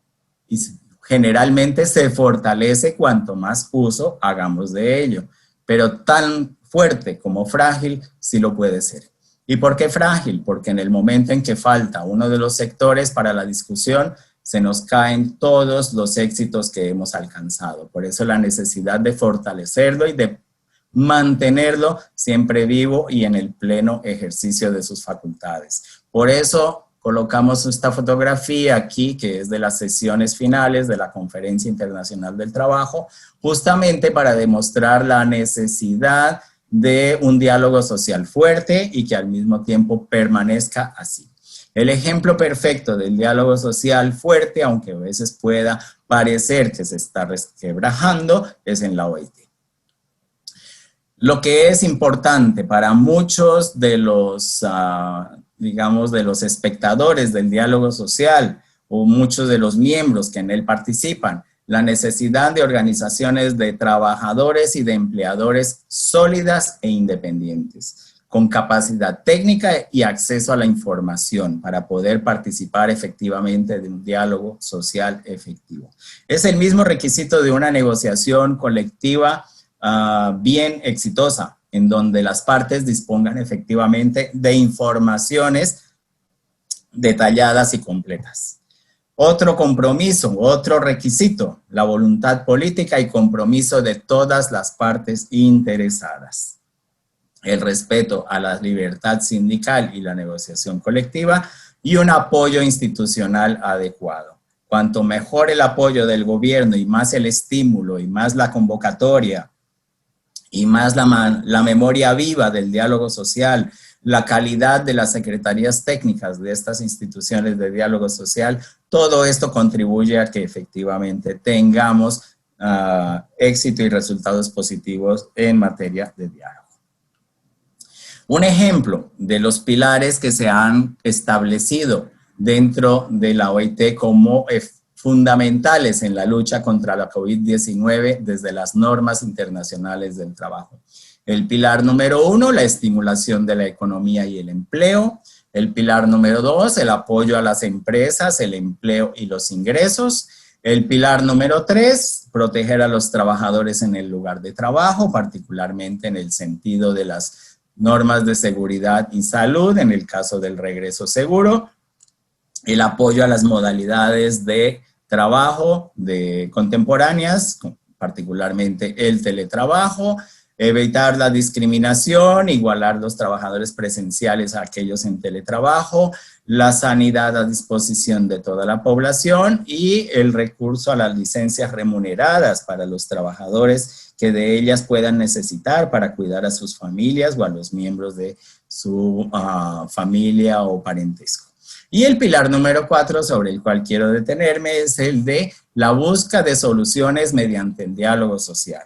y generalmente se fortalece cuanto más uso hagamos de ello, pero tan fuerte como frágil sí lo puede ser. ¿Y por qué frágil? Porque en el momento en que falta uno de los sectores para la discusión, se nos caen todos los éxitos que hemos alcanzado. Por eso la necesidad de fortalecerlo y de mantenerlo siempre vivo y en el pleno ejercicio de sus facultades. Por eso colocamos esta fotografía aquí, que es de las sesiones finales de la Conferencia Internacional del Trabajo, justamente para demostrar la necesidad de un diálogo social fuerte y que al mismo tiempo permanezca así. El ejemplo perfecto del diálogo social fuerte, aunque a veces pueda parecer que se está resquebrajando, es en la OIT. Lo que es importante para muchos de los, digamos, de los espectadores del diálogo social o muchos de los miembros que en él participan, la necesidad de organizaciones de trabajadores y de empleadores sólidas e independientes, con capacidad técnica y acceso a la información para poder participar efectivamente de un diálogo social efectivo. Es el mismo requisito de una negociación colectiva bien exitosa, en donde las partes dispongan efectivamente de informaciones detalladas y completas. Otro compromiso, otro requisito, la voluntad política y compromiso de todas las partes interesadas. El respeto a la libertad sindical y la negociación colectiva y un apoyo institucional adecuado. Cuanto mejor el apoyo del gobierno y más el estímulo y más la convocatoria y más la memoria viva del diálogo social, la calidad de las secretarías técnicas de estas instituciones de diálogo social, todo esto contribuye a que efectivamente tengamos éxito y resultados positivos en materia de diálogo. Un ejemplo de los pilares que se han establecido dentro de la OIT como fundamentales en la lucha contra la COVID-19 desde las normas internacionales del trabajo. El pilar número 1, la estimulación de la economía y el empleo. El pilar número 2, el apoyo a las empresas, el empleo y los ingresos. El pilar número 3, proteger a los trabajadores en el lugar de trabajo, particularmente en el sentido de las normas de seguridad y salud, en el caso del regreso seguro. El apoyo a las modalidades de trabajo contemporáneas, particularmente el teletrabajo, evitar la discriminación, igualar los trabajadores presenciales a aquellos en teletrabajo, la sanidad a disposición de toda la población y el recurso a las licencias remuneradas para los trabajadores que de ellas puedan necesitar para cuidar a sus familias o a los miembros de su familia o parentesco. Y el pilar número 4, sobre el cual quiero detenerme, es el de la búsqueda de soluciones mediante el diálogo social.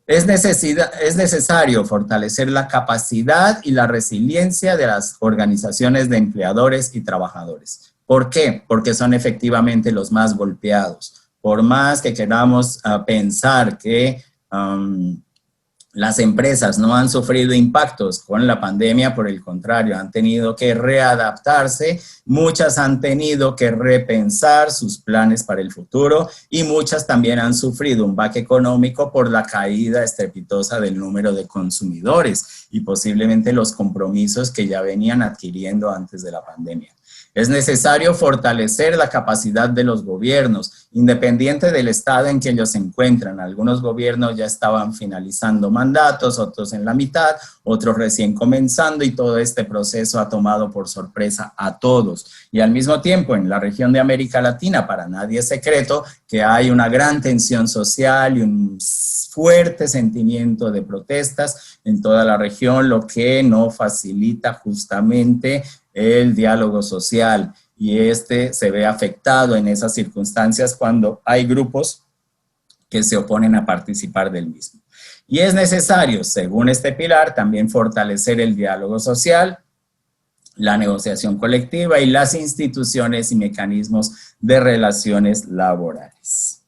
Es necesario fortalecer la capacidad y la resiliencia de las organizaciones de empleadores y trabajadores. ¿Por qué? Porque son efectivamente los más golpeados. Por más que queramos pensar que las empresas no han sufrido impactos con la pandemia, por el contrario, han tenido que readaptarse, muchas han tenido que repensar sus planes para el futuro y muchas también han sufrido un baque económico por la caída estrepitosa del número de consumidores y posiblemente los compromisos que ya venían adquiriendo antes de la pandemia. Es necesario fortalecer la capacidad de los gobiernos, independiente del estado en que ellos se encuentran. Algunos gobiernos ya estaban finalizando mandatos, otros en la mitad, otros recién comenzando y todo este proceso ha tomado por sorpresa a todos. Y al mismo tiempo, en la región de América Latina, para nadie es secreto que hay una gran tensión social y un fuerte sentimiento de protestas en toda la región, lo que no facilita justamente el diálogo social. y este se ve afectado en esas circunstancias cuando hay grupos que se oponen a participar del mismo. Y es necesario, según este pilar, también fortalecer el diálogo social, la negociación colectiva y las instituciones y mecanismos de relaciones laborales.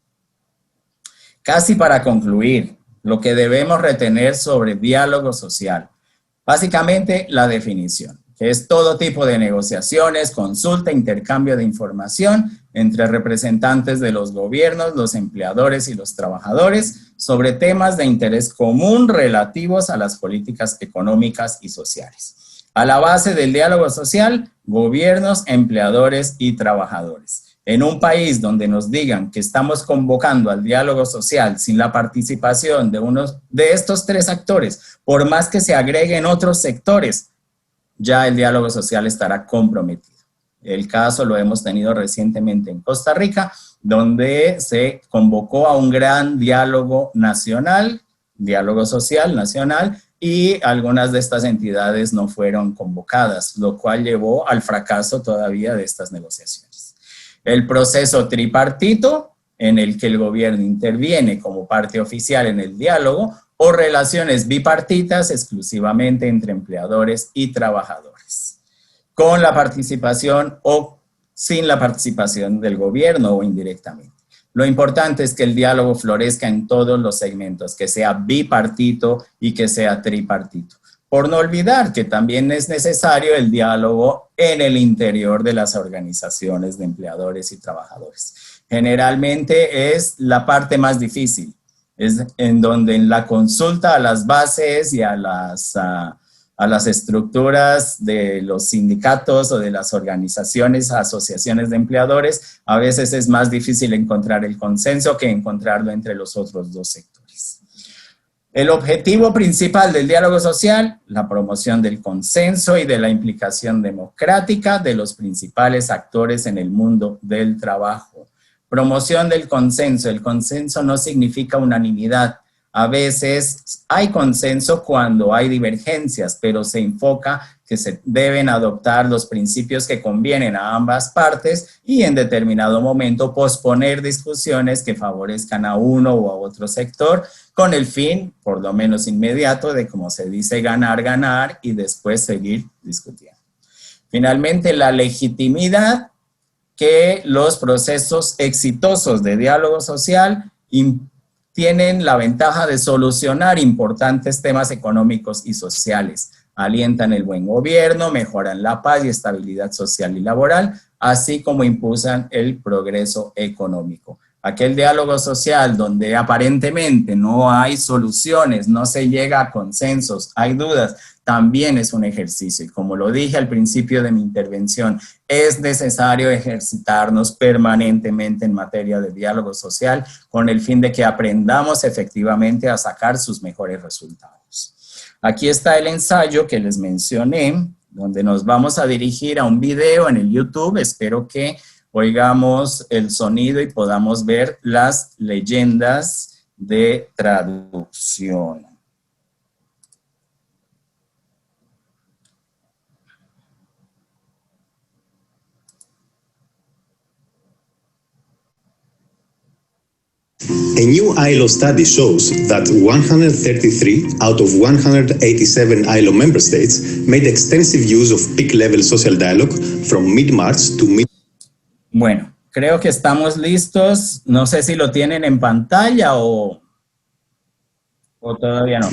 Casi para concluir, lo que debemos retener sobre diálogo social, básicamente la definición, que es todo tipo de negociaciones, consulta, intercambio de información entre representantes de los gobiernos, los empleadores y los trabajadores sobre temas de interés común relativos a las políticas económicas y sociales. A la base del diálogo social, gobiernos, empleadores y trabajadores. En un país donde nos digan que estamos convocando al diálogo social sin la participación de uno de estos tres actores, por más que se agreguen otros sectores, ya el diálogo social estará comprometido. El caso lo hemos tenido recientemente en Costa Rica, donde se convocó a un gran diálogo nacional, diálogo social nacional, y algunas de estas entidades no fueron convocadas, lo cual llevó al fracaso todavía de estas negociaciones. El proceso tripartito, en el que el gobierno interviene como parte oficial en el diálogo, o relaciones bipartitas exclusivamente entre empleadores y trabajadores, con la participación o sin la participación del gobierno o indirectamente. Lo importante es que el diálogo florezca en todos los segmentos, que sea bipartito y que sea tripartito. Por no olvidar que también es necesario el diálogo en el interior de las organizaciones de empleadores y trabajadores. Generalmente es la parte más difícil, es en donde en la consulta a las bases y a las estructuras de los sindicatos o de las organizaciones, asociaciones de empleadores, a veces es más difícil encontrar el consenso que encontrarlo entre los otros dos sectores. El objetivo principal del diálogo social, la promoción del consenso y de la implicación democrática de los principales actores en el mundo del trabajo. Promoción del consenso. El consenso no significa unanimidad. A veces hay consenso cuando hay divergencias, pero se enfoca que se deben adoptar los principios que convienen a ambas partes y en determinado momento posponer discusiones que favorezcan a uno o a otro sector con el fin, por lo menos inmediato, de, como se dice, ganar, ganar y después seguir discutiendo. Finalmente, la legitimidad que los procesos exitosos de diálogo social tienen la ventaja de solucionar importantes temas económicos y sociales, alientan el buen gobierno, mejoran la paz y estabilidad social y laboral, así como impulsan el progreso económico. Aquel diálogo social donde aparentemente no hay soluciones, no se llega a consensos, hay dudas, también es un ejercicio. Y como lo dije al principio de mi intervención, es necesario ejercitarnos permanentemente en materia de diálogo social con el fin de que aprendamos efectivamente a sacar sus mejores resultados. Aquí está el ensayo que les mencioné, donde nos vamos a dirigir a un video en el YouTube. Espero que oigamos el sonido y podamos ver las leyendas de traducción. A new ILO study shows that 133 out of 187 ILO member states made extensive use of peak-level social dialogue from mid-March to mid. Bueno, creo que estamos listos. No sé si lo tienen en pantalla o todavía no.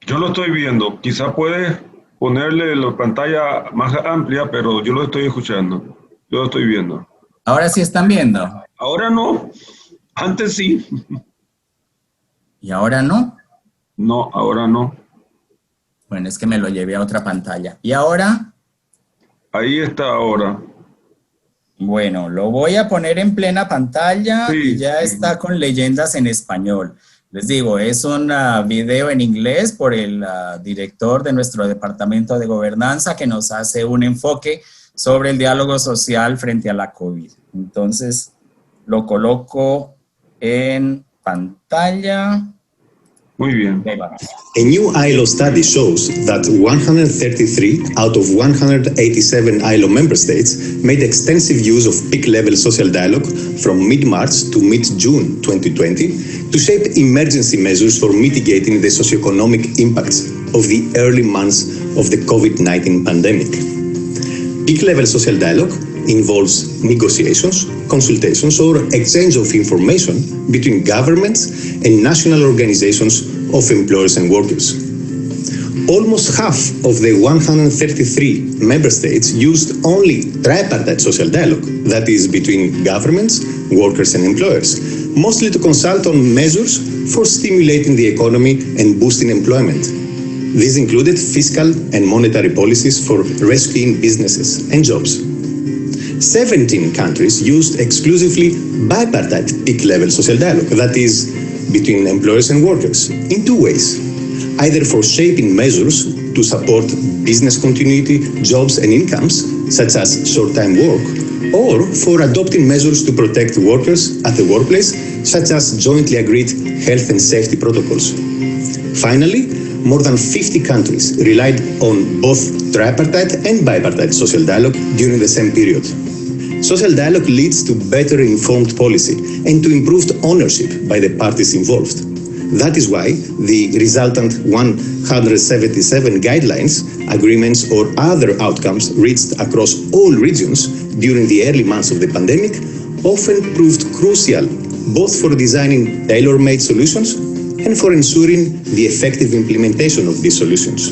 Yo lo estoy viendo. Quizá puedes ponerle la pantalla más amplia, pero yo lo estoy escuchando. Yo lo estoy viendo. ¿Ahora sí están viendo? Ahora no. Antes sí. ¿Y ahora no? No, ahora no. Bueno, es que me lo llevé a otra pantalla. ¿Y ahora? Ahí está ahora. Bueno, lo voy a poner en plena pantalla y ya está con leyendas en español. Les digo, es un video en inglés por el director de nuestro departamento de gobernanza que nos hace un enfoque sobre el diálogo social frente a la COVID. Entonces, lo coloco en pantalla. Muy bien. A new ILO study shows that 133 out of 187 ILO member states made extensive use of peak-level social dialogue from mid-March to mid-June 2020 to shape emergency measures for mitigating the socioeconomic impacts of the early months of the COVID-19 pandemic. Peak-level social dialogue involves negotiations, consultations, or exchange of information between governments and national organizations of employers and workers. Almost half of the 133 member states used only tripartite social dialogue, that is between governments, workers and employers, mostly to consult on measures for stimulating the economy and boosting employment. These included fiscal and monetary policies for rescuing businesses and jobs. 17 countries used exclusively bipartite peak-level social dialogue, that is, between employers and workers, in two ways, either for shaping measures to support business continuity, jobs and incomes, such as short-time work, or for adopting measures to protect workers at the workplace, such as jointly agreed health and safety protocols. Finally, more than 50 countries relied on both tripartite and bipartite social dialogue during the same period. Social dialogue leads to better informed policy and to improved ownership by the parties involved. That is why the resultant 177 guidelines, agreements or other outcomes reached across all regions during the early months of the pandemic often proved crucial both for designing tailor-made solutions and for ensuring the effective implementation of these solutions.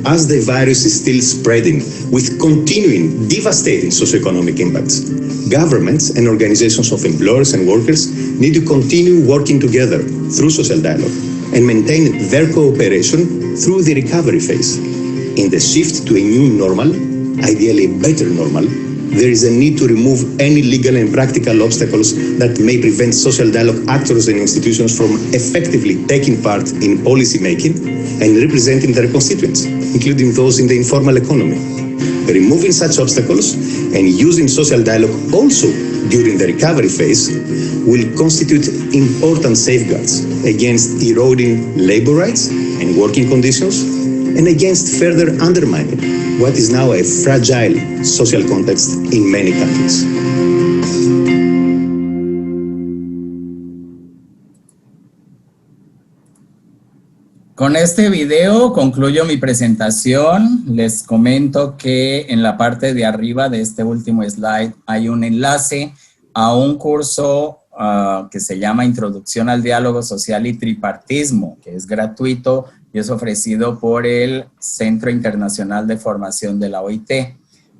As the virus is still spreading with continuing devastating socioeconomic impacts, governments and organizations of employers and workers need to continue working together through social dialogue and maintain their cooperation through the recovery phase. In the shift to a new normal, ideally a better normal, there is a need to remove any legal and practical obstacles that may prevent social dialogue actors and institutions from effectively taking part in policy making and representing their constituents, including those in the informal economy. Removing such obstacles and using social dialogue also during the recovery phase will constitute important safeguards against eroding labor rights and working conditions and against further undermining what is now a fragile social context in many countries. Con este video concluyo mi presentación. Les comento que en la parte de arriba de este último slide hay un enlace a un curso que se llama Introducción al Diálogo Social y Tripartismo, que es gratuito y es ofrecido por el Centro Internacional de Formación de la OIT.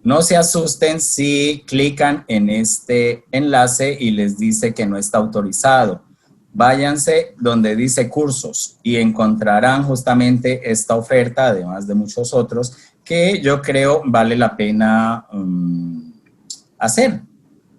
No se asusten si clican en este enlace y les dice que no está autorizado. Váyanse donde dice cursos y encontrarán justamente esta oferta, además de muchos otros, que yo creo vale la pena hacer,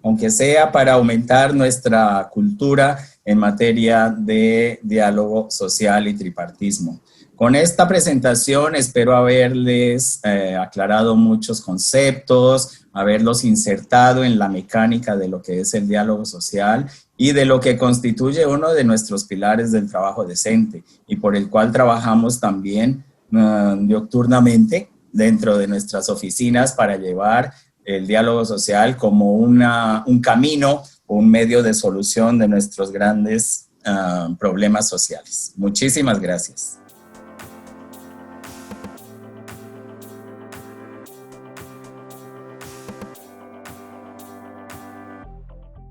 aunque sea para aumentar nuestra cultura en materia de diálogo social y tripartismo. Con esta presentación espero haberles aclarado muchos conceptos, haberlos insertado en la mecánica de lo que es el diálogo social y de lo que constituye uno de nuestros pilares del trabajo decente y por el cual trabajamos también diocturnamente dentro de nuestras oficinas para llevar el diálogo social como un camino o un medio de solución de nuestros grandes problemas sociales. Muchísimas gracias.